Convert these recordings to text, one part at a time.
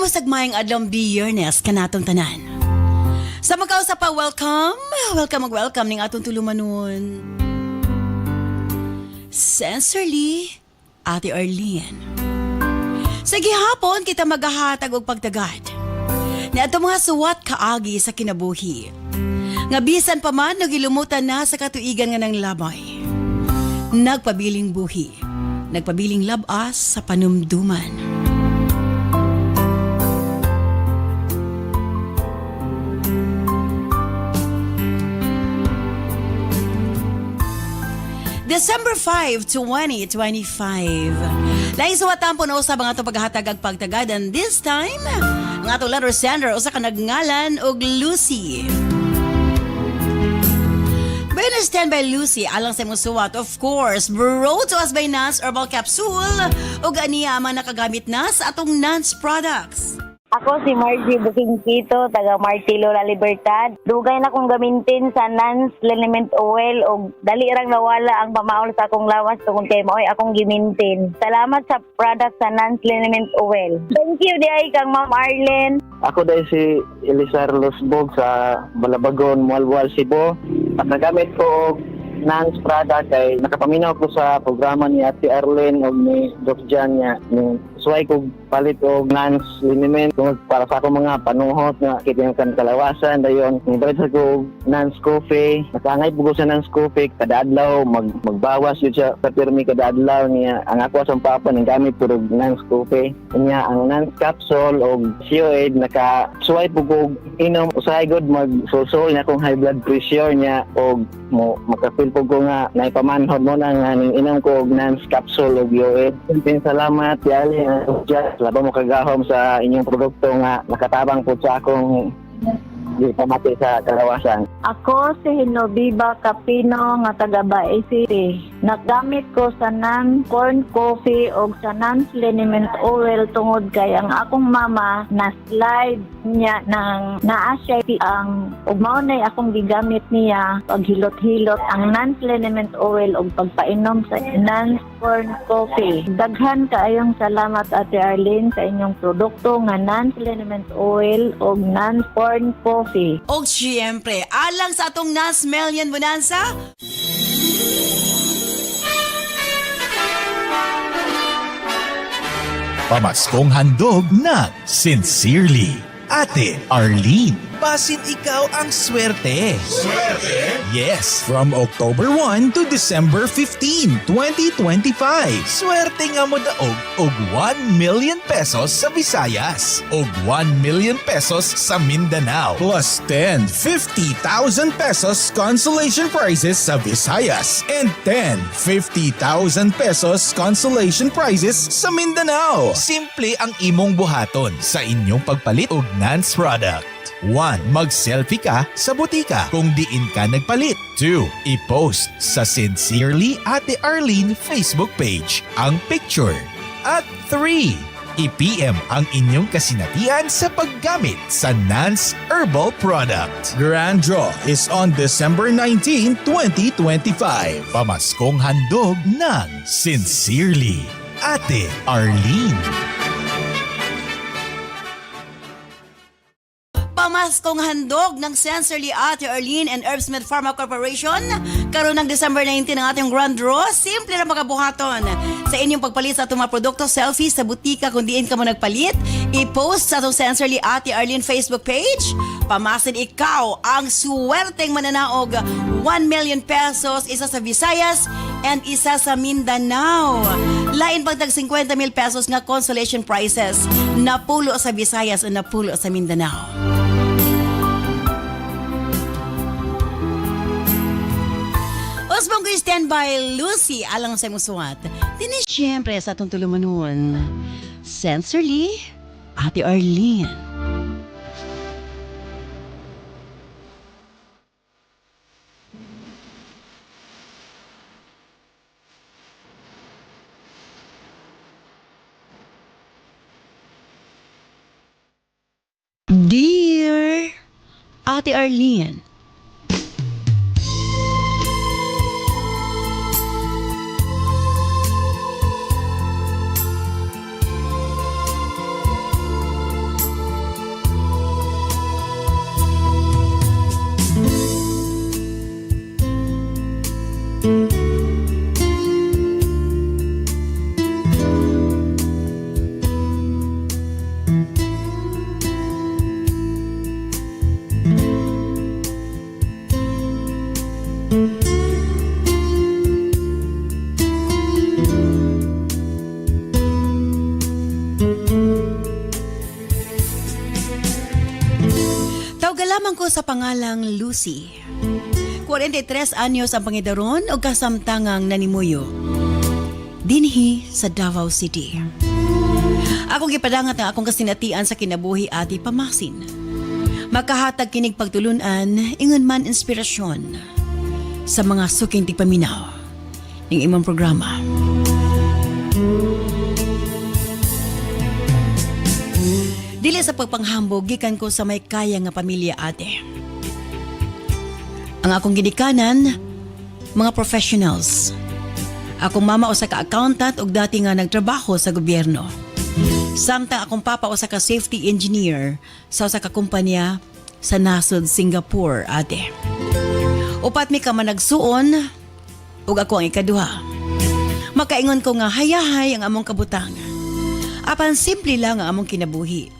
Kamusta mayang adlong Biyernes kanatong tanan? Sa magkausap pa, welcome ning atong tulumanon. Sincerely, Ate Arlene. Sa gihapon kita maghahatag og pagtagad na ato mga suwat kaagi sa kinabuhi. Nga bisan pa man nagilumutan na sa katuigan nga ng lamay. Nagpabiling buhi, nagpabiling labas sa panumduman. December 5, 2025. Lain sa watampo na usab ang ato paghatag ag pagtagad, and this time, ang ato letter sender usa ka nagngalan og Lucy. Better stand by Lucy alang sa imong suwat, of course, brought to us by Nance Herbal Capsule ug aniya man nakagamit na sa atong Nance products. Ako si Margie Bukingkito, taga Martilo La Libertad. Dugay na kong gamintin sa Nance Liniment Oil o dali rang nawala ang pamaol sa akong lawas tungkol kay maoy akong gimintin. Salamat sa product sa Nance Liniment Oil. Thank you diay kang Ma'am Arlen. Ako dahil si Elisar Losbog sa Balabagon, Mualbual, Cebu. At nagamit ko Nance product ay nakapaminaw ko sa programa ni Ate Arlen o ni Doc Jan niya. Suway ko palit og Nance liniment tungod para sa akong mga panuhot nga kitingan kalawasan dayon. Nibalik ko Nance coffee. Nakangay po ko sa Nance coffee kada adlaw magbawas yun siya sa pirmi kada adlaw niya. Ang ako sa papa nang gamit ko og Nance coffee. Niya ang Nance capsule og COAID naka suway po ko inom usahay good magsusol na akong high blood pressure niya og makafeel po ko nga naipamanhod mo na nga inom ko og Nance capsule og COAID. Salamat yali just laba mo kagahom sa inyong produkto nga nakatabang po sa akong di pamati sa kalawasan. Ako si Hinobiba Capino nga taga Bae City. Nagamit ko sa Nance corn coffee o sa Nance liniment oil tungod kay ang akong mama na slide niya ng naa-siya ang ug mao nay akong gigamit niya paghilot-hilot ang Nance liniment oil og pagpainom sa Nance corn coffee. Daghan kaayong salamat Ate Arlene sa inyong produkto nga Nance liniment oil og Nance corn coffee. Og siyempre, alang sa atong Nance Million Bonanza, Pamaskong handog ng Sincerely, Ate Arlene. Basin ikaw ang swerte. Swerte? Yes, from October 1 to December 15, 2025. Swerte nga mo daog og 1 million pesos sa Visayas, og 1 million pesos sa Mindanao, plus 10, 50,000 pesos consolation prizes sa Visayas, and 10, 50,000 pesos consolation prizes sa Mindanao. Simple ang imong buhaton sa inyong pagpalit og Nance product. 1. Mag-selfie ka sa butika kung diin ka nagpalit. 2. I-post sa Sincerely Ate Arlene Facebook page ang picture. At 3. I-PM ang inyong kasinatian sa paggamit sa Nance Herbal product. Grand Draw is on December 19, 2025. Pamaskong handog ng Sincerely Ate Arlene. pamaskong handog ng Sincerely Ate Arlene and Herbsmith Pharma Corporation. Karon ng December 19 ang ating grand draw. Simple na magabuhaton sa inyong pagpalit sa itong mga produkto. Selfie sa butika kung diin ka mo nagpalit. I-post sa itong Sincerely Ate Arlene Facebook page. Pamasin ikaw ang suwerteng mananaog 1 million pesos, isa sa Visayas and isa sa Mindanao. Lain pagtag 50 mil pesos nga consolation prizes. Napulo sa Visayas o napulo sa Mindanao. Osbong ko standby Lucy alang sa musuwat. Dini siyempre sa atong tulumanon. Sincerely, Ate Arlene. Dear Ate Arlene, Tawagalamang ko sa pangalang Lucy. 43 anyos ang pangidaron o kasamtangang nanimuyo. Dinhi sa Davao City. Akong gipadangat ang akong kasinatian sa kinabuhi ati pamasin. Makahatag kinig pagtulunan, ingon man inspirasyon sa mga suking tigpaminaw ng imong programa. Dili sa pagpanghambog, gikan ko sa may kaya nga pamilya ate. Ang akong ginikanan, mga professionals. Akong mama o sa ka-accountant o dati nga nagtrabaho sa gobyerno. Samtang akong papa o sa ka-safety engineer sa usa ka kumpanya sa nasod Singapore ate. Upat mi ka man nagsuon ug ako ang ikaduha. Makaingon ko nga hayahay ang among kabutang. Apan simple lang ang among kinabuhi.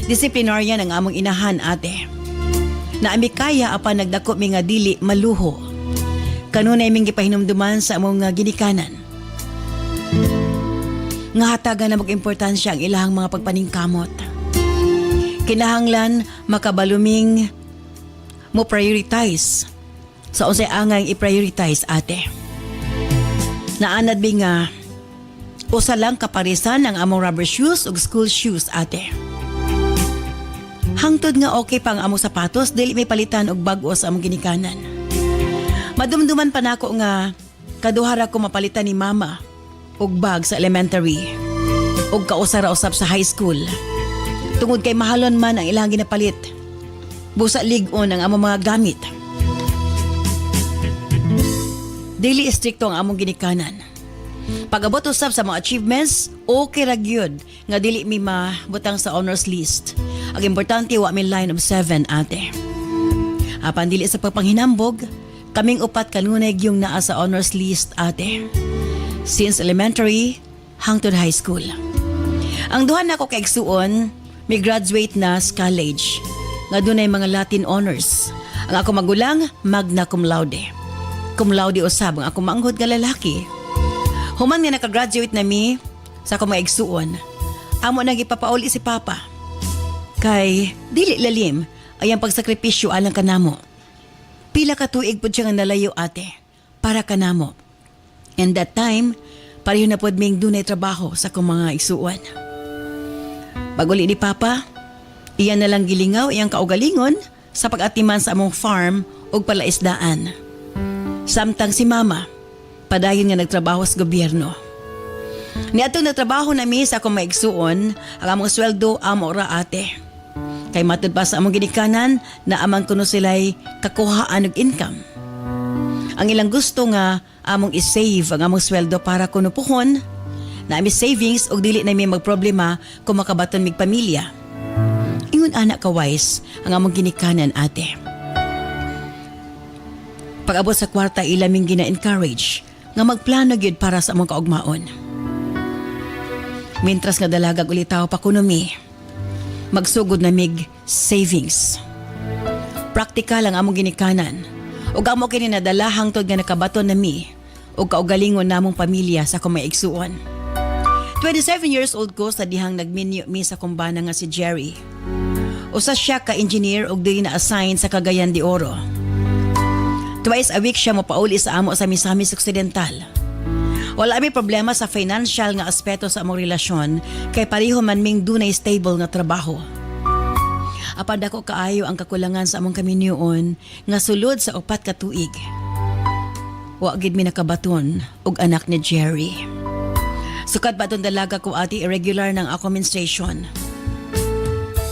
Disiplinaryan ang among inahan ate. Naami kaya apan nagdako mi nga dili maluho. Kanunay ming gipahinumduman sa among ginikanan. Nga hatagan na mag-importansya ang ilahang mga pagpaningkamot. Kinahanglan makabaluming mo prioritize sa unsay angay i-prioritize ate. Naanad mi nga usa lang kaparisan ang among rubber shoes ug school shoes ate. Hangtod nga okay pa ang among sapatos, dili may palitan og bag-o sa among ginikanan. Madumduman pa nako nga kaduhara ko mapalitan ni mama og bag sa elementary og kausara usab sa high school. Tungod kay mahalon man ang ilang ginapalit. Busa lig-on ang among mga gamit. Dili istrikto ang among ginikanan. Pag-abot usab sa mga achievements, okay ra gyud nga dili mi mabutang sa honors list. Ang importante wa mi line of 7 ate. Apan dili sa pagpanghinambog, kaming upat kanunay yung naa sa honors list ate. Since elementary hangtod high school. Ang duha nako kay igsuon, may graduate na sa college. Nga dunay mga Latin honors. Ang ako magulang, magna cum laude. Cum laude usab ang ako manghod nga lalaki. Human nga nakagraduate na mi sa ako mga igsuon, amo nang ipapauli si Papa. Kay dili lalim ay ang pagsakripisyo alang kanamo. Pila ka tuig pud siya nga nalayo ate para kanamo. And that time, pareho na pod ming dunay trabaho sa akong mga igsuon. Pag-uli ni Papa, iyan na lang gilingaw iyang kaugalingon sa pag-atiman sa among farm ug palaisdaan. Samtang si Mama, padayon nga nagtrabaho sa gobyerno. Niadtong nagtrabaho na mi sa akong maigsuon, ang among sweldo amo ra ate. Kay matud pa sa among ginikanan na amang kuno sila'y kakuhaan og income. Ang ilang gusto nga among i-save ang among sweldo para kuno puhon na ami savings og dili na mi magproblema kung makabaton mig pamilya. Ingon anak ka wise ang among ginikanan ate. Pag-abot sa kwarta ilaming gina-encourage nga magplano gyud para sa among kaugmaon. Mintras nga dalagag ulitaw pa kuno mi, magsugod na mig savings. Praktikal ang among ginikanan ug amo kini nadala hangtod nga nakabaton na mi ug kaugalingon namong pamilya sa akong maigsuon. 27 years old ko sa dihang nagminyo mi sa kumbana nga si Jerry. Usa siya ka engineer ug dili na assign sa Cagayan de Oro. Twice a week siya mopauli sa amo sa Misamis Occidental. Wala may problema sa financial nga aspeto sa among relasyon kay pareho man ming dunay stable nga trabaho. Apad ako kaayo ang kakulangan sa among kaminyoon nga sulod sa 4 ka tuig. Wa gid mi nakabaton og anak ni Jerry. Sukad pa itong dalaga ko ati irregular ng ako menstruation.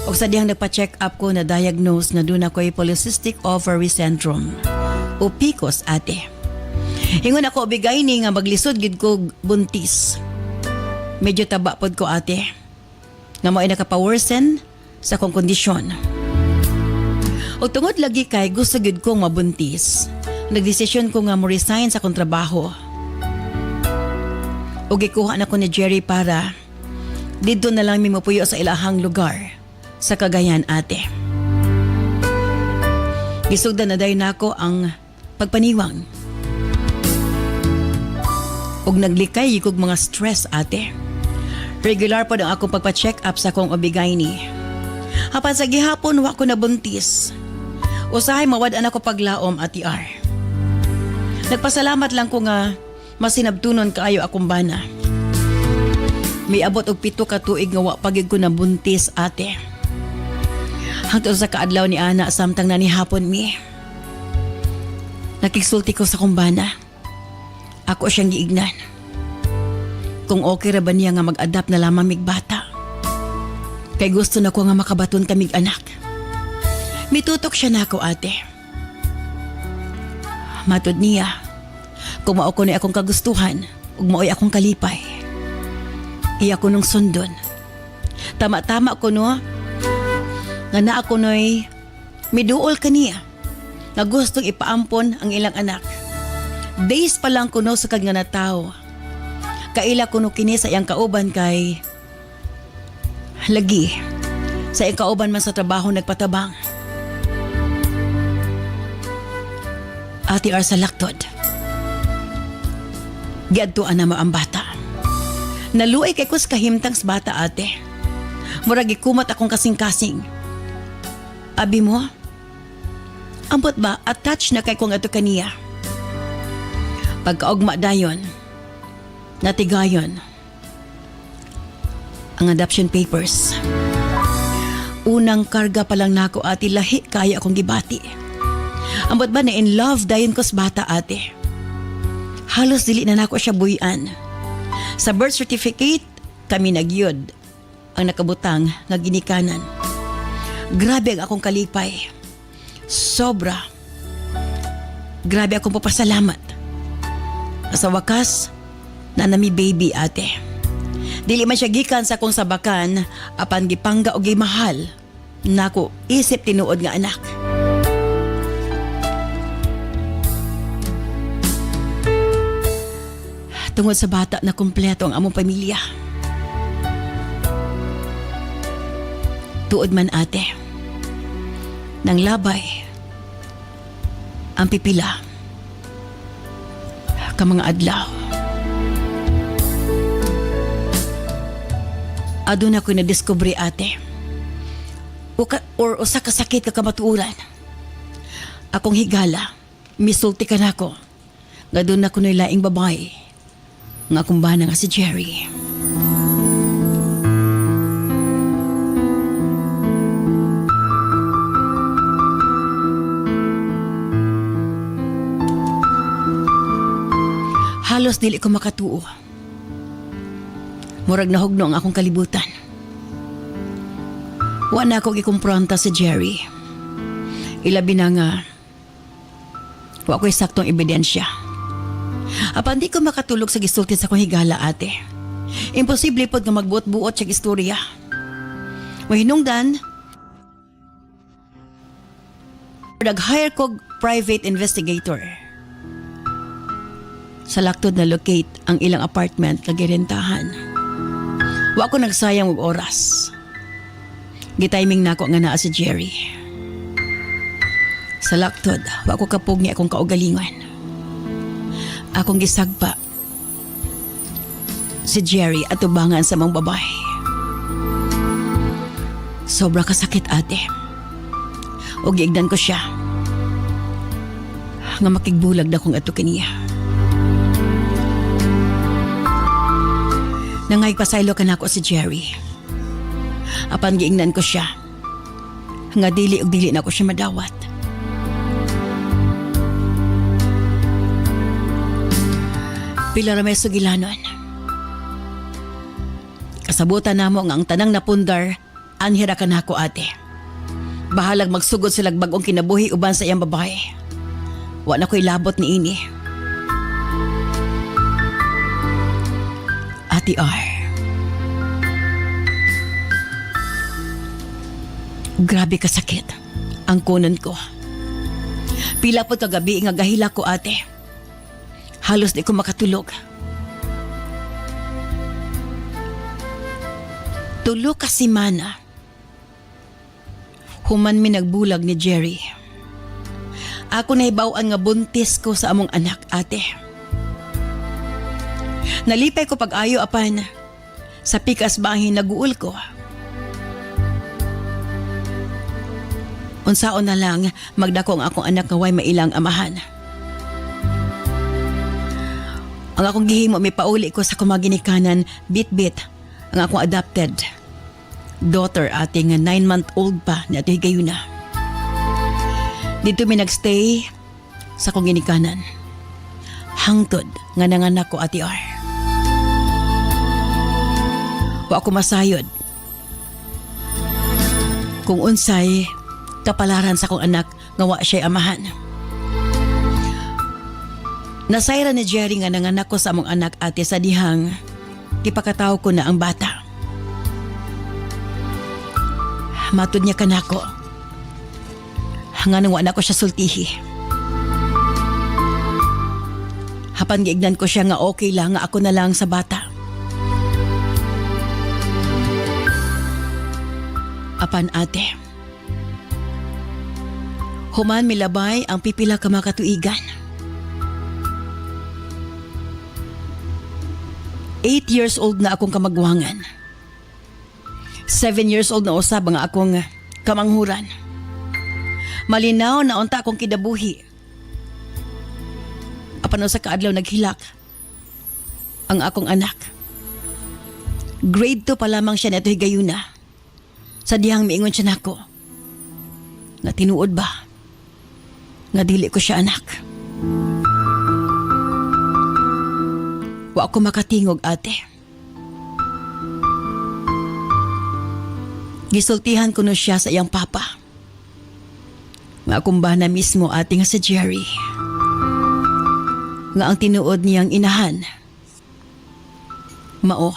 O sa diyang nagpa-check up ko na diagnose na doon ako'y polycystic ovary syndrome o PCOS ate. Hingon ako bigay ni nga maglisod gid ko buntis. Medyo taba pod ko ate. Nga mo ay nakapaworsen sa kong kondisyon. O tungod lagi kay gusto gid kong mabuntis, nagdesisyon ko nga mo resign sa kong trabaho. O gikuha na ko ni Jerry para dito na lang mi mapuyo sa ilahang lugar sa Cagayan ate. Gisugdan na dayon nako ang pagpaniwang. Ug naglikay kog mga stress ate. Regular po ang akong pagpa-check up sa akong obigaini. Hapan sa gihapon wa ko nabuntis. Usahay mawad-an ako paglaom ati R. Nagpasalamat lang ko nga masinabtunon kaayo akong bana. May abot og 7 ka tuig nga wa pagid ko nabuntis ate. Hangtod sa kaadlaw ni ana samtang nanihapon mi. Nakigsulti ko sa kumbana. Ako siyang giignan. Kung okay ra ba niya nga mag-adapt na lamang mig bata. Kay gusto na ko nga makabaton kamig anak. Mitutok siya na ako ate. Matod niya, kung mao ko na akong kagustuhan, ug maoy akong kalipay. Iya ko nung sundon. Tama-tama ko no, nga na ako no'y miduol kaniya nga gustong ipaampon ang ilang anak. Days pa lang kuno sa kag nga na tao. Kaila kuno kini sa iyang kauban kay lagi. Sa iyang kauban man sa trabaho nagpatabang. Ati ar sa laktod. Giadtuan na mo ang bata. Naluay kay kus kahimtang sa bata ate. Murag ikumat akong kasing-kasing. Abi mo? Ambot ba attach na kay kung ato kaniya? Pagkaugma dayon, natigayon ang adoption papers. Unang karga pa lang nako ati lahi kaya akong gibati. Ambot ba na in love dayon ko sa bata ate. Halos dili na nako siya buyan. Sa birth certificate kami nagyod ang nakabutang nga ginikanan. Grabe ang akong kalipay. Sobra. Grabe akong papasalamat. Sa wakas, nanami baby ate. Dili man siya gikan sa akong sabakan, apan gipangga o gimahal. Nako, isip tinuod nga anak. Tungod sa bata na kumpleto ang among pamilya. Tuod man ate. Nang labay. Ang pipila. Ka mga adlaw. Aduna ko na-discovery ate. Or usa ka sakit ka kamatuuran. Akong higala, misulti ka na ko. Nga doon na ko na laing babae. Nga akong bana nga si Jerry. Halos dili ko makatuo. Murag nahugno ang akong kalibutan. Wa na ako gikumpronta si Jerry. Ilabi na nga, wa ko'y saktong ebidensya. Apan di ko makatulog sa gisulti sa kong higala ate. Imposible pod nga magbuot-buot siya istorya. Mahinungdan, nag-hire kog private investigator. Sa laktod na locate ang ilang apartment na girentahan. Wa ko nagsayang og oras. Gitiming na ako nga naa si Jerry. Sa laktod, wa ko kapugni akong kaugalingon. Akong gisagpa si Jerry at tubangan sa mga babae. Sobra kasakit ate. O giigdan ko siya. Nga makigbulag na kong ato kaniya. Nangay pasaylo ka na ako si Jerry. Apan giingnan ko siya. Nga dili og dili na ko siya madawat. Pila ra may sugilanon. Kasabutan namo nga ang tanang napundar, anhira ka na ako ate. Bahalag magsugod sila bagong kinabuhi uban sa iyang babae. Wa na ko'y labot ni ini. Ate R. Grabe kasakit ang kunan ko. Pila po kagabi nga gahila ko ate. Halos di ko makatulog. Tulo ka simana. Human mi nagbulag ni Jerry. Ako nahibaw-an nga buntis ko sa among anak, ate. Nalipay ko pag-ayo apan sa pikas bahin naguol ko. Unsaon na lang magdako ang akong anak nga way mailang amahan. Ang akong gihimo may pauli ko sa kumaginikanan bit-bit ang akong adopted daughter ate nga 9-month-old pa na ito higayuna. Dito may nagstay sa akong ginikanan. Hangtod nga nanganak ko ate R. Wa ako masayod kung unsay kapalaran sa akong anak nga wa siya'y amahan. Nasayra ni Jerry nga nanganak ko sa among anak ate sa dihang ipakataw ko na ang bata. Matud niya kanako nga nang wa na ko siya sultihi. Hapan giignan ko siya nga okay lang nga ako na lang sa bata. Apan ate, human milabay ang pipila ka makatuigan. 8 years old na akong kamagwangan. 7 years old na usab ang akong kamanghuran. Malinaw na unta akong kidabuhi. Apan usa ka adlaw naghilak ang akong anak. Grade 2 pa lamang siya neto higayuna. Sa dihang miingon siya nako. Nga tinuod ba? Nga dili ko siya anak. Wa ako makatingog ate. Gisultihan ko no siya sa iyang papa. Nga akong bana mismo ate nga si Jerry. Nga ang tinuod niyang inahan. Mao.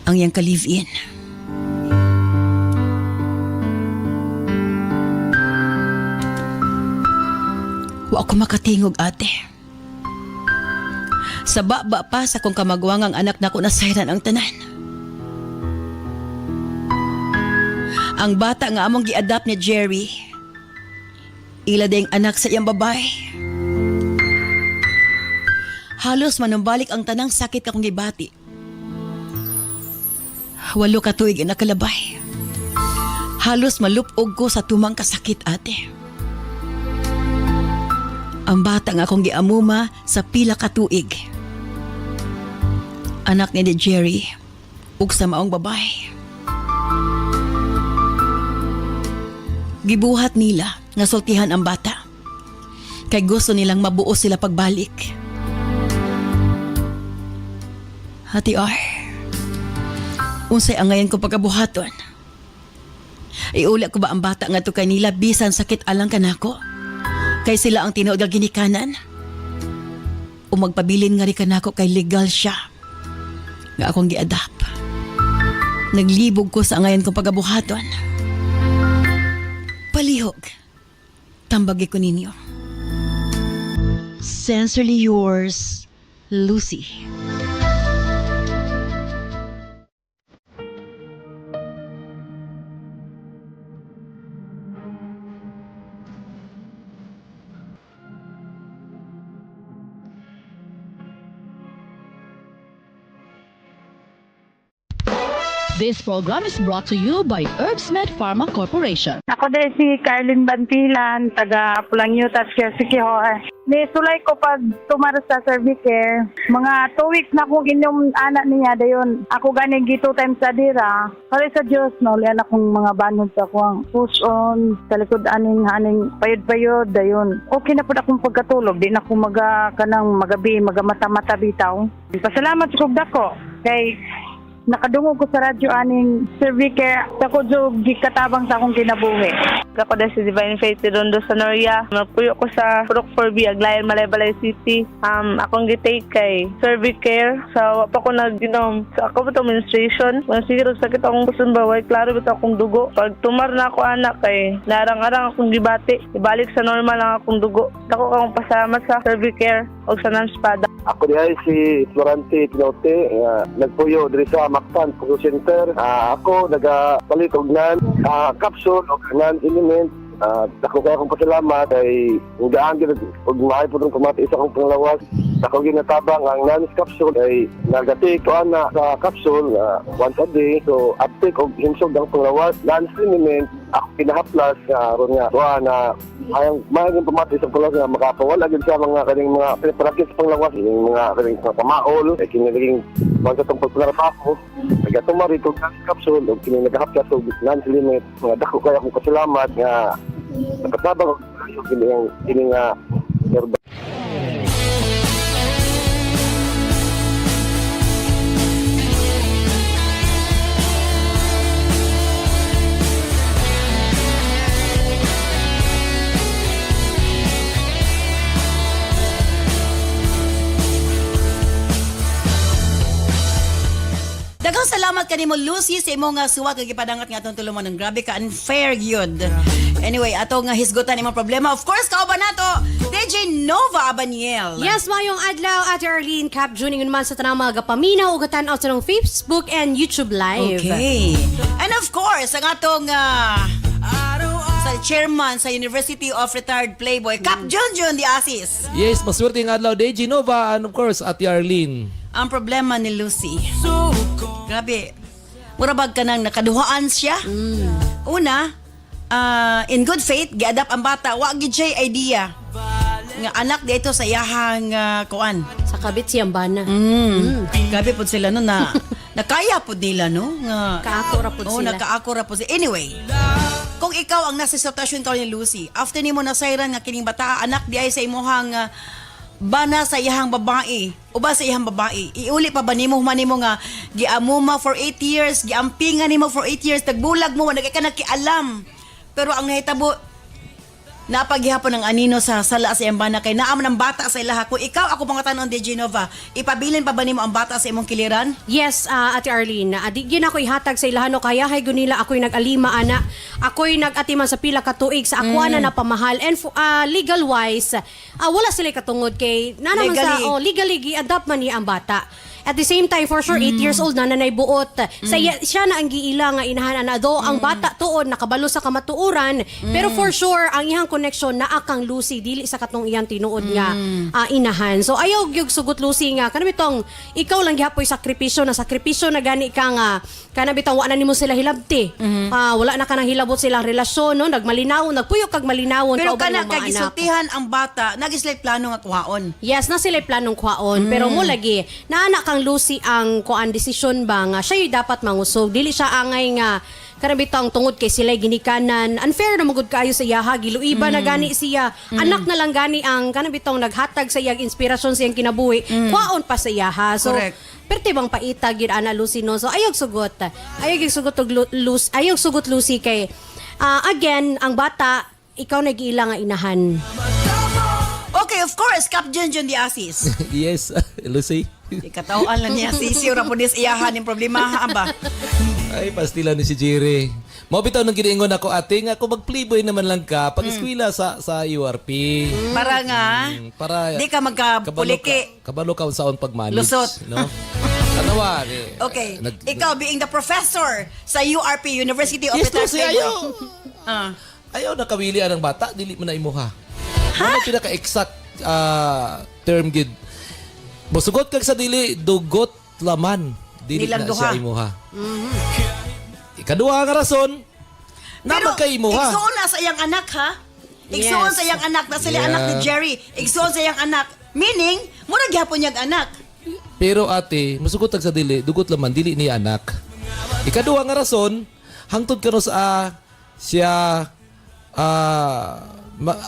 Ang iyang ka-live-in. Wa ako makatingog ate. Sa baba pa sa kong kamagwangang anak na ko nasayran ang tanan. Ang bata nga among gi-adopt ni Jerry, ila ding anak sa iyang babae. Halos manumbalik ang tanang sakit akong gibati. 8 ka tuig ang nakalabay. Halos malupog ko sa tumang kasakit ate. Ang bata nga akong giamuma sa pila ka tuig. Anak ni Jerry ug sa maong babae. Gibuhat nila nga sultihan ang bata. Kay gusto nilang mabuo sila pagbalik. Ate R, unsay ang ngayon ko pagkabuhaton? Iula ko ba ang bata nga to kay nila bisan sakit alang kanako? Kay sila ang tinuod nga ginikanan? O magpabilin nga ri kanako kay legal siya nga akong gi-adapt. Naglibog ko sa ngayon kong pagkabuhaton. Palihog. Tambagi ko ninyo. Sincerely yours, Lucy. This program is brought to you by Herbsmed Pharma Corporation. Ako din si Carlin Bantilan, taga Pulang-Yutas, Quezon. Nisulay ko pag tumara sa Servicare. Mga 2 weeks na akong inyong anak niya, dayon ako ganing 2 times sa dira. Kali sa Diyos, no, lian akong mga banod sa akong push on, sa likod aning payod-payod, dayon. Okay na po akong pagkatulog, di na ako kanang magabi, magamata-mata bitaw. Pasalamat sa kong dako, kay nakadungog ko sa radyo aning Servicare sa kudjog gikatabang sa akong kinabuhi. Ako din si Divine Faith Rondo sa Noria. Nagpuyo ko sa Purok 4B, Aglayan, Malaybalay City. Akong gitake kay Servicare. Sa pa ko nag-inom. Sa ako ba ito menstruation? Kung siguro sakit akong kusun baway, klaro ba ito akong dugo. Pag tumar na ako anak kay narang-arang akong gibati. Ibalik sa normal lang akong dugo. Ako akong pasalamat sa Servicare o sa Nanspada. Ako di ay si Florante Pinote, nagpuyo diri sa Mactan Pugo Center. Ako nagapalit og nan capsule og nan element Ako kaya akong pasalamat ay ugaan gid og maay pud ang pamati sa akong panglawas. Ako ginatabang ang NANS capsule ay nagati ko ana sa capsule once a day. So uptake og himsog ang panglawas. NANS liniment ako pinahaplas ron nga tuwa na ayang maayong pamati sa panglawas nga makapawala gid sa mga kaning mga preparakit sa panglawas, yung mga kaning mga pamaol ay kiniliging bangsa tong pagparapaho. Nagatumari ko NANS capsule og kini nagahaplas og NANS limit. Mga dako kaya akong pasalamat nga nakatabang og kini nga herbal. Daghang salamat kanimo Lucy sa imong suwat kag gipadangat nga atong tulungan ng grabe ka unfair gyud. Anyway, ato nga hisgutan imong problema. Of course, kauban nato DJ Nova Abaniel. Yes, mayong adlaw Ate Arlene Cap Juning man sa tanang mga paminaw ug tan-aw sa Facebook and YouTube Live. Okay. And of course, ang atong sa chairman sa University of Retired Playboy, Cap Junjun the Asis. Yes, maswerte ng adlaw DJ Nova and of course Ate Arlene. Ang problema ni Lucy. Grabe. Murabag ka nang nakaduhaan siya. Una, in good faith, giadap ang bata. Wa gid siya idea. Nga anak dito sa iyahang kuan. Sa kabit siyang bana. Grabe po sila no na nakaya po nila no nga Kaako ra pud Oo, sila. nakaako ra po sila. Anyway, kung ikaw ang nasa sitwasyon ka ni Lucy, after nimo nasayran nga kining bata anak di ay sa imuhang bana sa iyahang babae o ba sa iyang babae, iuli pa ba nimo manimo nga giamuma for 8 years, giampingan nimo for 8 years, tagbulag mo nagay ka nakialam, pero ang nahitabo napaghihapon ng anino sa sala sa iyang bana kay naam ng bata sa ilaha. Kung ikaw ako mga tanon DJ Nova, ipabilin pa ba nimo ang bata sa imong kiliran? Yes, Ate Arlene, di gyud ako ihatag sa ilahano kaya hay gunila ako'y nag-alima ana. Ako'y nag-atiman sa pila ka tuig sa ako na napamahal and legal wise, wala sila katungod kay na naman legally gi-adopt man niya ang bata. At the same time, for sure, 8 years old na nanay buot. Siya na ang giila nga inahan na do. Ang bata tuod, nakabalo sa kamatuuran. Pero for sure, ang iyang connection na akang Lucy, dili sa katong iyang tinuod nga inahan. So, ayaw yung sugot Lucy nga. Kanang bitong, ikaw lang gihapoy sakripisyo na gani ka nga. Kanang bitong, wala nimo sila hilabti. Wala na ka nang hilabot silang relasyon, no? Nagmalinawon, nagpuyok kag malinawon. Pero kauban kana ng mga kagisultihan ang bata, nagislay plano nga kuhaon. Yes, na sila planong kwaon. Pero mo lagi, naana kang Lucy ang kuan desisyon ba nga siya yung dapat mangusog. Dili siya angay nga karabitang tungod kay sila ginikanan. Unfair na magud kayo sa iyaha. Giluiba na gani siya. Anak na lang gani ang kanabitang naghatag sa iyang inspirasyon sa iyang kinabuhi. Kwaon pa sa iyaha. So, Correct. perti bang paitag yun ana Lucy no. So ayog sugot. Ayog sugot Lucy kay again ang bata ikaw nag-iila nga inahan. Okay, of course, Cap Junjun the Asis. Yes, Lucy. Ikatawaan lang niya si Sira po dis iyahan yung problema ha ba? Ay, pastila ni si Jerry. Mo bitaw nang giniingon ako ate nga ako mag-playboy naman lang ka pag eskwela sa URP. Para nga, Para di ka magkapuliki. kabalo ka saon pagmanage, Lusot. no? Katawa. Okay, ikaw being the professor sa URP, University of Yes, Retired Lucy, Playboy. ayaw. Ayaw nakawili ang bata, dili mo na imuha. Ano pinaka-exact term gid? Musugot kag sa dili, dugot laman. Dili Nilang na duha. siya imuha. Ikaduha nga rason, na magkaimuha. igsuon na sa iyang anak ha? Igsuon Yes. sa iyang anak, na sila Yeah. anak ni Jerry. Igsuon sa iyang anak. Meaning, mura gyapon niyag anak. Pero ate, musugot kag sa dili, dugot laman, dili ni anak. Ikaduha nga rason, hangtod karo sa siya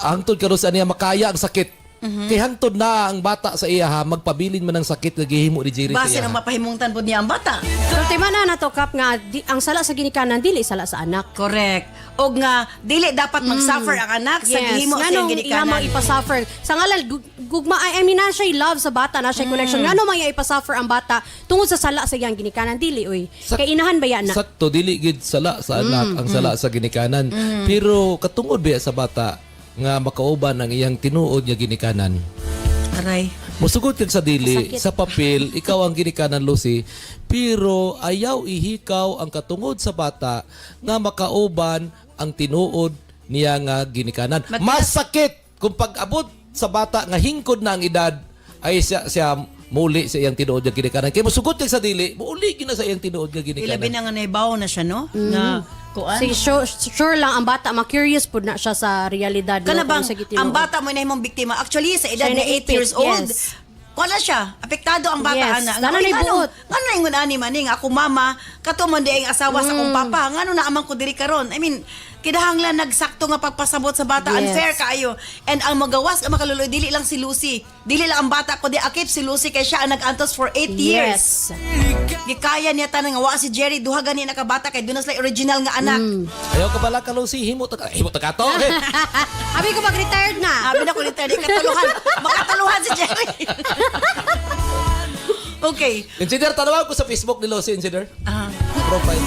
hangtod karo sa niya makaya ang sakit. Kay hangtod na ang bata sa iya ha, magpabilin man ng sakit nga gihimo ni Jerry sa Base iya. ng mapahimungtan po niya ang bata. Pero tima na nato Kap nga ang sala sa ginikanan dili sala sa anak. Correct. O nga, dili dapat mag-suffer ang anak sa gihimo sa iyang nganong ginikanan. ipasuffer. Sa ngalan, gugma, I mean, na siya love sa bata, na siya connection. Ngano man ipasuffer ang bata tungod sa sala sa iyang ginikanan, dili, uy. Kay inahan ba yan na? Sakto dili gid sala sa anak ang sala sa ginikanan. Pero katungod ba sa bata nga makauban ang iyang tinuod nga ginikanan. Aray. Musugot kag sa dili, Sakit. sa papel, ikaw ang ginikanan Lucy, pero ayaw ihikaw ang katungod sa bata nga makauban ang tinuod niya nga ginikanan. Matigas- Mas sakit kung pag-abot sa bata nga hingkod na ang edad ay siya muli sa iyang tinuod nga ginikanan. Kaya masugot niya sa dili, muli gina sa iyang tinuod nga ginikanan. Ilabi na nga naibaw na siya, no? Na, kuan. Sige, sure lang ang bata ma-curious pud na siya sa realidad. Kana no, bang kung sa gitinuod. ang bata mo na himong biktima? Actually, sa edad Siya na na 8 years old, yes. wala siya. Apektado ang bata, Yes. ana. Lalo na yung buot. Ngano na yung ani maning ako mama, katumon di ang asawa sa akong papa. Ngano na amang ko diri karon? I mean, kidahanglan nagsakto nga pagpasabot sa bata. Yes. Unfair kaayo. And ang magawas, ang makaluloy, dili lang si Lucy. Dili lang ang bata ko di akip si Lucy kay siya ang nag-antos for 8 years. Yes. Gikaya niya tanang nga wa si Jerry duha gani nakabata kay dunas lang original nga anak. Ayaw ka bala ka, Lucy. Himo ta kato. Abi ko mag-retired na. Abi na ko nito, di katuluhan. Makatuluhan si Jerry. Okay. Consider, tanawan ko sa Facebook ni Lucy. Consider. Profile.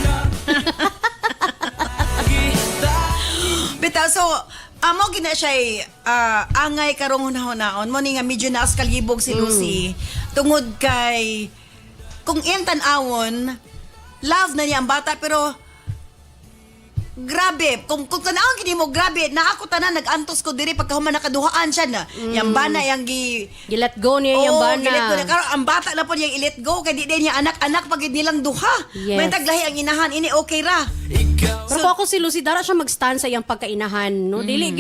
Bitaw, so, amo gina siya angay karong hunahon mo ni nga medyo naas kalibog si Lucy. Tungod kay, kung iyang tanawon, love na niya ang bata, pero grabe, kung tanawon gini mo, grabe, na ako tanan, nag-antos ko diri pagkahuman nakaduhaan siya na. Yang bana, yang Gi-let go niya yung bana. gilit ko na. Karon ang bata na po niya i-let go, kay di din niya anak-anak pag nilang duha. Yes. May taglahi ang inahan, ini okay ra. Pero kung ako si Lucy, dara siya mag-stand sa iyang pagkainahan. No? Dili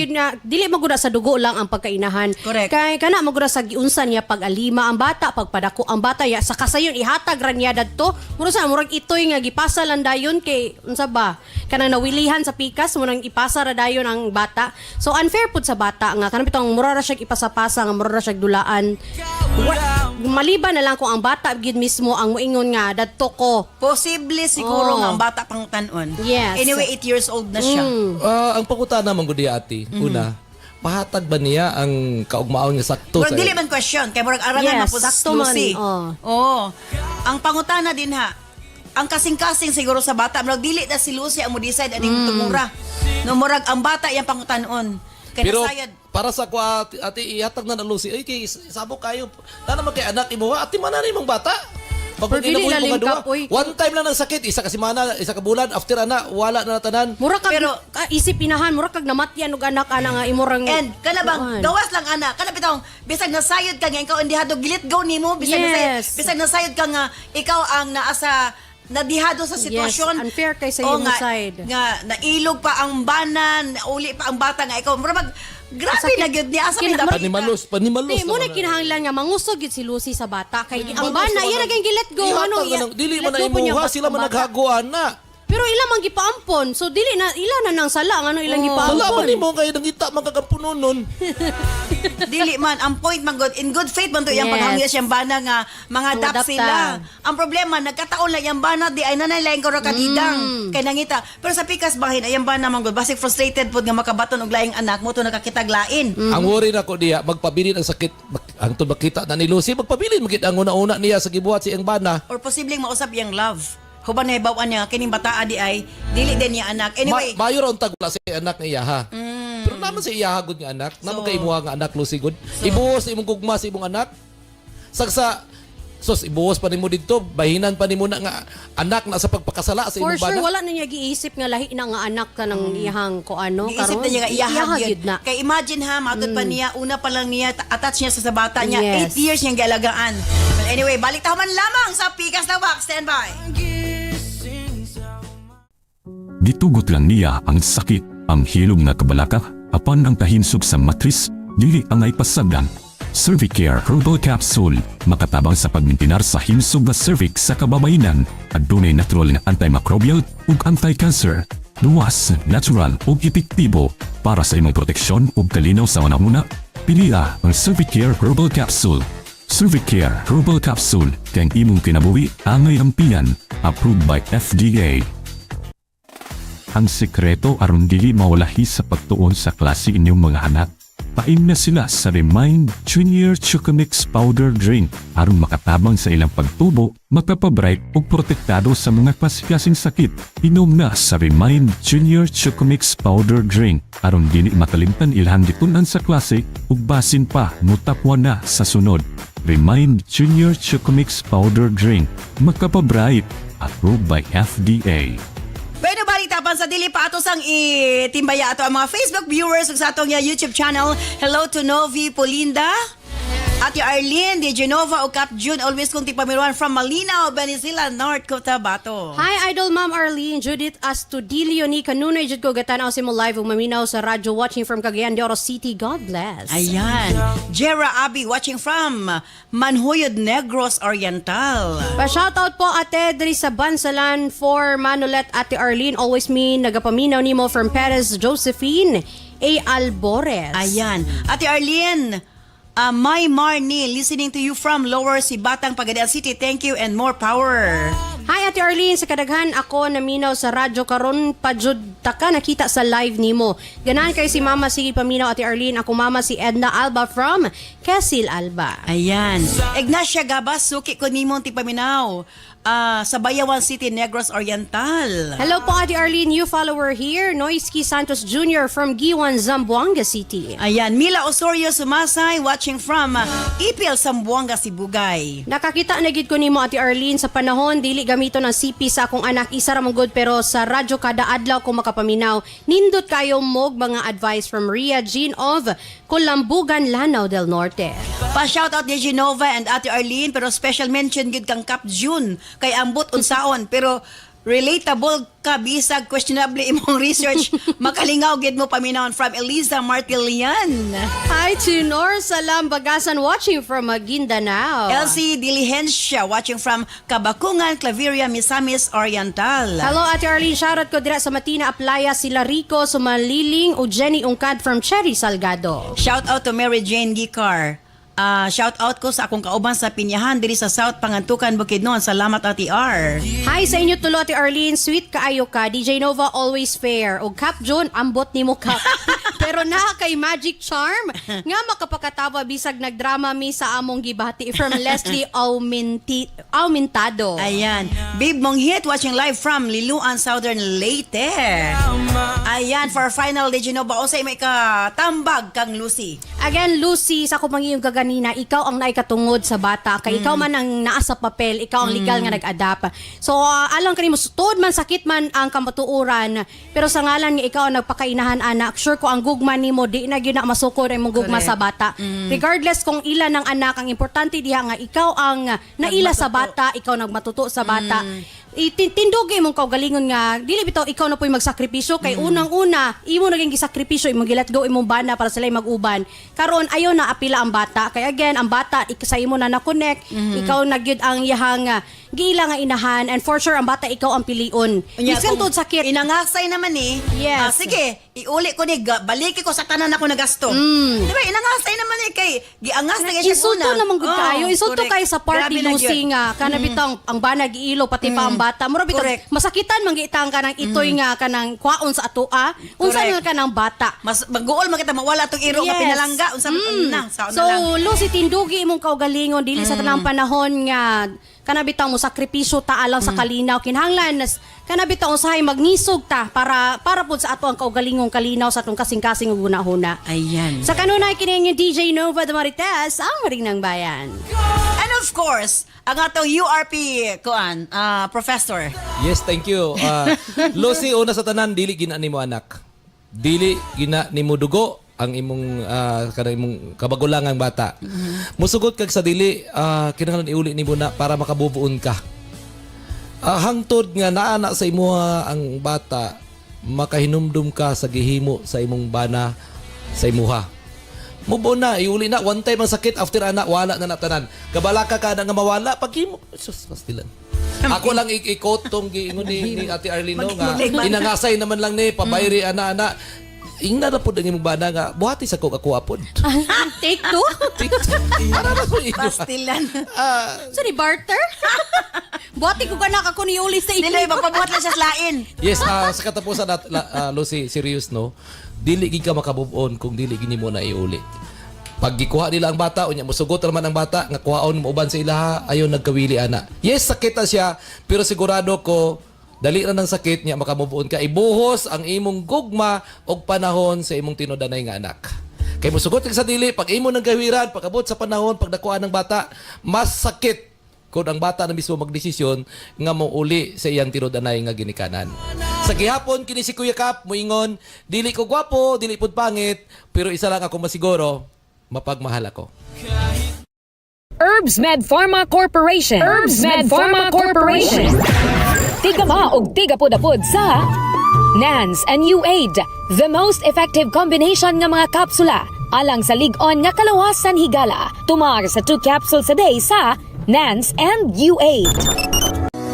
magura sa dugo lang ang pagkainahan. Correct. Kay kana magura sa giunsan niya pag-alima ang bata, pagpadako ang bata, ya, sa kasayon, ihatag ra niya dadto. Mura sa, murag itoy nga, gipasa lang dayon kay, unsa ba, kanang nawilihan sa pikas, murang ipasa ra dayon ang bata. So, unfair pud sa bata nga, kanang bitong mura ra siya ipasa-pasa, nga mura ra siya dulaan. Maliban na lang kung ang bata, gid mismo, ang muingon nga, dadto ko. Posible siguro Oh. nga ang bata pang tanon. Yes. Anyway, 8 years old na siya. Ang pangutana naman ko diya, ate. Una, pahatag ba niya ang kaugmaon niya sakto Murag dili man question, kay murag arangan Yes, na po sa sakto man, Lucy. oh. Oo. Ang pangutana din ha, ang kasing-kasing siguro sa bata, murag dili na si Lucy ang mo decide aning tumura. No murag ang bata yang pangutanon. Kay Pero nasayad. para sa ko, ate, ihatag na Lucy. Ay, kay sabok kayo. Na naman kay anak imo, ate, mananin mong bata. Pag Pero dili inabuhi na mo link kadua, up, oy. one time lang ng sakit, isa ka semana, isa ka bulan, after ana, wala na natanan. Mura kag Pero- isip inahan, mura kag namatyan og anak ana nga imurang And kana bang gawas lang ana, kana bitong bisag nasayod ka nga ikaw hindi hadog gilit go nimo, bisag Yes. nasayod ka nga ikaw ang naasa nadihado sa sitwasyon. Yes, unfair kay sa O iyong nga, side. Nga nailog pa ang bana, nauli pa ang bata nga ikaw. Mura grabe Sakit. na gyud ni asa Kina- dapat. Panimalos Di mo na naman. kinahanglan nga mangusog gid si Lucy sa bata kay ang Malos bana naman iya ang- naging gilet go Ihatag ano ka ng- dili mo let na go po niya imuha, ang sila man bata. naghaguan na. Pero ila man gipaampon. So dili na ila na nang sala ang ano ilang Salamat gipaampon. ni mo kayo nang ita magagampunon nun. Dili man ang point man good in good faith man to yang Yes. paghangyo siyang bana nga mga Mga dap dapta. sila. Ang problema nagkataon lang yang bana di ay nanay lain ko ra kadidang kay nangita. Pero sa pikas bahin ayang bana man good basic frustrated pud nga makabaton og laing anak mo to nakakitaglain. Ang worry na ko diya, magpabilin ang sakit. Ang to makita na ni Lucy, magpabilin magkit ang una-una niya sa gibuhat si ang bana. Or posibleng mausap yang love. Huban na hibawan niya kining bataa di ay dili din niya anak. Anyway, Mayor ang tagula si anak ni Iyaha. Pero naman si Iyaha gud nga anak. Naman kay imuha nga anak Lucy gud. Ibuhos imong gugma sa imong anak. Sagsa sos ibuhos pa nimo didto, bahinan pa nimo na nga anak na sa pagpakasala sa For imong sure bana. wala na niya giisip nga lahi na nga anak ka ng iyang ko ano giisip na niya nga iyahag yun yun. na. Kay imagine ha, matod pa niya, una pa lang niya, attach niya sa bata niya, Yes. 8 years niyang gialagaan. Well, anyway, balik tayo man lamang sa Pikas na Wax. Stand by. Gitugot lang niya ang sakit, ang hilom na kabalaka, apan ang kahinsog sa matris, dili ang ay pasagdan. Cervicare Herbal Capsule, makatabang sa pagmintinar sa hinsog na cervix sa kababayenan, at dunay natural na antimicrobial ug anti-cancer. Luwas, natural ug epektibo para sa imong proteksyon ug kalinaw sa una-una. Piliya ang Cervicare Herbal Capsule. Cervicare Herbal Capsule, kang imong kinabuhi angay ampian, approved by FDA. Ang sekreto aron dili mawalahi sa pagtuon sa klase inyong mga anak. Paim na sila sa Remind Junior Chocomix Powder Drink aron makatabang sa ilang pagtubo, magpapabright ug protektado sa mga klase-klaseng sakit. Inom na sa Remind Junior Chocomix Powder Drink aron dili makalimtan ilhan gitunan sa klase ug basin pa mutapwan na sa sunod. Remind Junior Chocomix Powder Drink, magpapabright, approved by FDA. Pwede balitapan sa dili pa ato sang itimbaya ato ang mga Facebook viewers ug sa atong YouTube channel. Hello to Novi Polinda, Ate Arlene de Genova o Cap June, always kong tipamiruan from Malinaw, Venezuela, North Cotabato. Hi, Idol Ma'am Arlene, Judith Astudillo ni kanunay jud ko gatanaw sa mo live ug maminaw sa radyo watching from Cagayan de Oro City. God bless. Ayan. Jera Abi watching from Manhuyod, Negros Oriental. Pa-shoutout po ate diri sa Bansalan for Manolet. Ate Arlene, always me nagapaminaw nimo from Perez Josephine A. Albores. Ayan. Ate Arlene, My Marnie, listening to you from Lower Sibatang, Pagadian City. Thank you and more power. Hi Ate Arlene, sa kadaghan ako naminaw sa radyo karon pa jud ta ka nakita sa live nimo. Ganahan kay si Mama sige paminaw Ate Arlene, ako Mama si Edna Alba from Quezon Alba. Ayan. Ignacia Gabas, suki ko nimong tipaminaw. Sa Bayawan City, Negros Oriental. Hello po Ate Arlene, new follower here, Noisky Santos Jr. from Giwan, Zamboanga City. Ayan, Mila Osorio Sumasay, watching from Ipil, Zamboanga, Sibugay. Nakakita na gid ko nimo Ate Arlene sa panahon dili gamito ng CP sa akong anak isa ra mong good pero sa radyo kada adlaw ko makapaminaw. Nindot kayo mog mga advice from Ria Jean of Kulambugan, Lanao del Norte. Pa-shoutout ni Genova and Ate Arlene, pero special mention gid kang Cap June kay ambot unsaon pero relatable ka bisag questionable imong research makalingaw gid mo paminawon from Eliza Martilian. Hi to Nor Salam Bagasan watching from Maguindanao. Elsie Diligencia watching from Kabakungan, Claveria, Misamis Oriental. Hello Ate Arlene, shoutout ko dira sa Matina Aplaya, sila Rico Sumaliling o Jenny Ungkad from Cherry Salgado. Shout out to Mary Jane Gicar. Shout out ko sa akong kauban sa Pinyahan diri sa South Pangantukan, Bukidnon. Salamat Ate R. Hi sa inyo tulo Ate Arlene, sweet kaayo ka. DJ Nova always fair. O Cap John, ambot nimo ka. Pero na kay Magic Charm nga makapakatawa bisag nagdrama mi sa among gibati from Leslie Aumentado. Ayan. Babe mong hit watching live from Liluan, Southern Leyte. Ayan, for final DJ Nova, o sa may katambag kang Lucy. Again, Lucy, sa ko pangiyong kaganina, ikaw ang naikatungod sa bata. Kay ikaw man ang naa sa papel, ikaw ang legal nga nag-adapt. So, alam ka nimo, tuod man, sakit man ang kamatuuran, pero sa ngalan nga ikaw ang nagpakainahan anak, sure ko ang gugma nimo, di na gina masukod ang mong gugma sa bata. Regardless kung ilan ng anak, ang importante diha nga, ikaw ang naila sa bata, ikaw nagmatuto sa bata. Itindugi mong kaugalingon nga dili bitaw ikaw na po'y magsakripisyo kay unang-una imo naging gisakripisyo imong gilat go imong bana para sila mag-uban karon ayo na apila ang bata kay again ang bata sa imo na na-connect ikaw nagyud ang iyahang giila nga inahan and for sure ang bata ikaw ang piliun biskan tod sakit Inangasay naman Yes. sige, iuli ko ni baliki ko sa tanan ako nagasto. Di ba inangasay naman kay giangas na siya insulto naman gud kayo insulto kayo sa party Lucy nga kana bitang ang bana giilo pati pa ang bata mura bitaw Correct. masakitan man giitang kanang itoy nga kanang kwaon sa atoa unsa Correct. na kanang bata. Mas maguol man kita mawala tong iro nga Yes. pinalangga unsa na saon So, na lang. Lucy, tindugi imong kaugalingon dili sa tanang panahon nga kanabitaw mo sakripisyo ta alang sa kalinaw kinahanglan kanabitaw usahay magnisog ta para pud sa ato ang kaugalingong kalinaw sa atong kasing-kasing ug hunahuna. Ayan. Sa kanunay kini yung DJ Nova de Marites, ang maring ng bayan. And of course, ang atong URP professor. Yes, thank you. Lucy, una sa tanan, dili gina nimo anak. Dili gina nimo dugo ang imong kanang imong kabagulangang bata. Musugot kag sa dili kinahanglan iuli nimo na para makabubuon ka. Hangtod nga naana sa imuha ang bata, makahinumdum ka sa gihimo sa imong bana sa imuha. Mubo na, iuli na. One time ang sakit, after anak, wala na natanan. Kabalaka ka na nga mawala, paghimo. Sus, pastilan. Ako lang ikot tong giingon ni Ate Arlene no, nga inangasay naman lang ni pabayri ana-ana. Ingna na po ang imong bana nga buhati sa kog ako apod. Take two? Para na ko inyo. Pastilan. So ni barter? Buhati ko kanak ako ni Uli sa Dili inyo. mapabuhat lang siya sa lain. Yes, sa katapusan Lucy, serious no. Dili gid ka makabubon kung dili gini mo na iuli. Pag gikuha nila ang bata, unya musugot naman ang bata, nga kuhaon mo uban sa ilaha, ayon nagkawili ana. Yes, sakit na siya, pero sigurado ko dali na ng sakit niya makamubuon ka. Ibuhos ang imong gugma og panahon sa imong tinudanay nga anak. Kay musugot ka sa dili, pag imo nang gawiran, pag abot sa panahon, pag nakuha ng bata, mas sakit kung ang bata na mismo magdesisyon nga mo uli sa iyang tinud-anay nga ginikanan. Sa gihapon kini si Kuya Kap moingon, dili ko gwapo, dili pud pangit, pero isa lang ako masiguro, mapagmahal ako. Herbs Med Pharma Corporation. Herbs Med Pharma Corporation. Tigama og tigapod-apod sa NANS and U8, the most effective combination nga mga kapsula alang sa lig-on nga kalawasan higala. Tumar sa 2 capsules a day sa NANS and U8.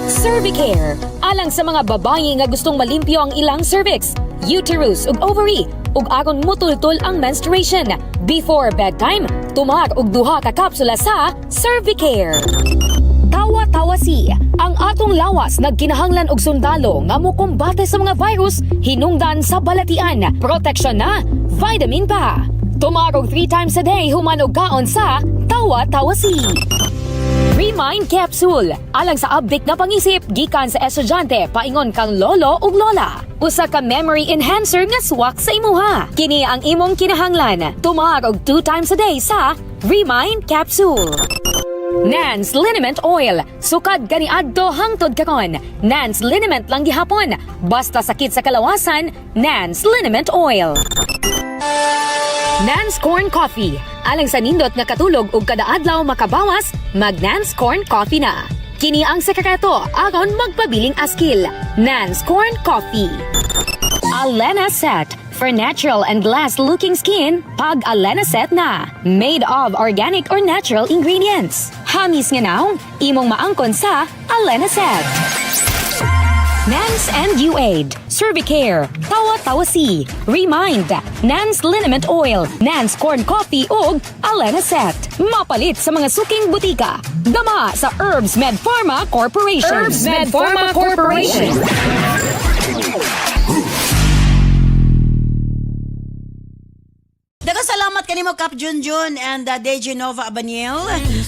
Cervicare, alang sa mga babae nga gustong malimpyo ang ilang cervix, uterus ug ovary, ug aron mutultol ang menstruation. Before bedtime, tumar og 2 ka kapsula sa Cervicare. Tawa-tawasi, ang atong lawas nagkinahanglan og sundalo nga mokombate sa mga virus hinungdan sa balatian. Proteksyon na, vitamin pa. Tumarog 3 times a day human og kaon sa tawa-tawasi. Remind Capsule, alang sa update na pangisip gikan sa estudyante paingon kang lolo ug lola. Usa ka memory enhancer nga swak sa imuha. Kini ang imong kinahanglan. Tumarog 2 times a day sa Remind Capsule. Nance Liniment Oil. Sukad kaniadto hangtod karon. Nance Liniment lang gihapon. Basta sakit sa kalawasan, Nance Liniment Oil. Nance Corn Coffee. Alang sa nindot nga katulog ug kada adlaw makabawas, mag Nance Corn Coffee na. Kini ang sekreto aron magpabiling askil. Nance Corn Coffee. Alena Set. For natural and glass-looking skin, pag Alena Set na. Made of organic or natural ingredients. Hamis nga now, imong maangkon sa Alena Set. Nance and U8, Cervicare, Tawa-Tawasi, Remind, Nance Liniment Oil, Nance Corn Coffee ug Alena Set. Mapalit sa mga suking butika. Dama sa Herbs Med Pharma Corporation. Herbs Med Pharma Corporation. Salamat kanimo Kap Junjun and Deji Nova Abaniel.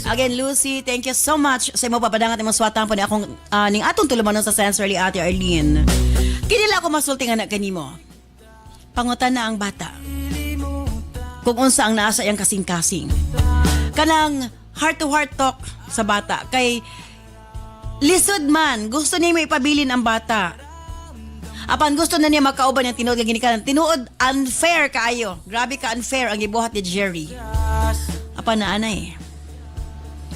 Again, Lucy, thank you so much sa imo papadangat imong swatan po ni akong ning atong tulumanon sa Sensorly Ate Arlene. Kinila ako masulti nga na kanimo. Pangutan na ang bata. Kung unsa ang nasa iyang kasing-kasing. Kanang heart-to-heart talk sa bata. Kay lisod man, gusto niya may ipabilin ang bata. Apan gusto na niya makauban yung tinuod nga ginikanan. Tinuod, unfair kaayo. Grabe ka unfair ang gibuhat ni Jerry. Apan na anay.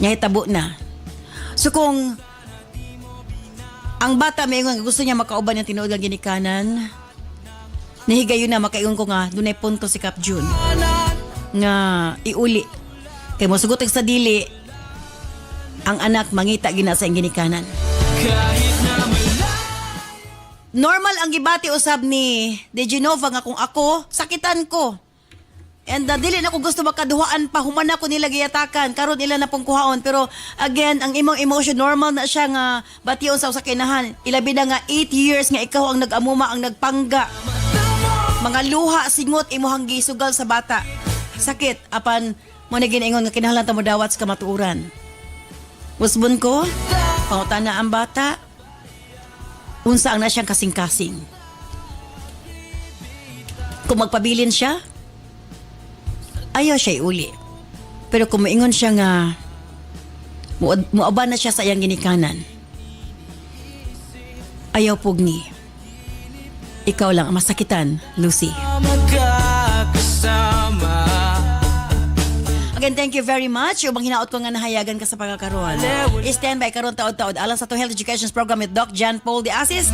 Niya hitabo na. So kung ang bata may gusto niya makauban yung tinuod nga ginikanan, nahigayon na makaingon ko nga, dunay punto si Kap Jun. Nga iuli. Kay mo sugot sa dili, ang anak mangita gina sa ginikanan. Normal ang gibati usab ni De Genova nga kung ako, sakitan ko. And dili na ko gusto makaduhaan pa, human ako nila giyatakan, karon nila na pong kuhaon. Pero again, ang imong emotion, normal na siya nga bation sa usakinahan. Ilabi na nga 8 years nga ikaw ang nag-amuma, ang nagpangga. Mga luha, singot, imuhang gisugal sa bata. Sakit, apan mo na ginaingon nga kinahanglan ta mo dawat sa kamatuuran. Usbon ko, pangutan na ang bata, unsa ang na siyang kasing-kasing. Kung magpabilin siya, ayaw siya iuli. Pero kung maingon siya nga, muaban na siya sa iyang ginikanan, ayaw pugni. Ikaw lang ang masakitan, Lucy. Again, thank you very much. Ubang hinaot ko nga nahayagan ka sa pagkakaroon. Stand by karon taod-taod alang sa to Health Education Program with Doc John Paul de Asis.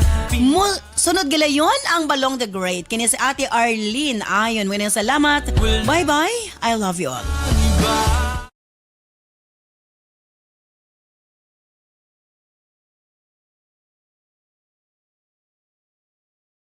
Sunod galayon ang Balong the Great. Kini si Ate Arlene Ayon. Salamat. Bye-bye. I love you all.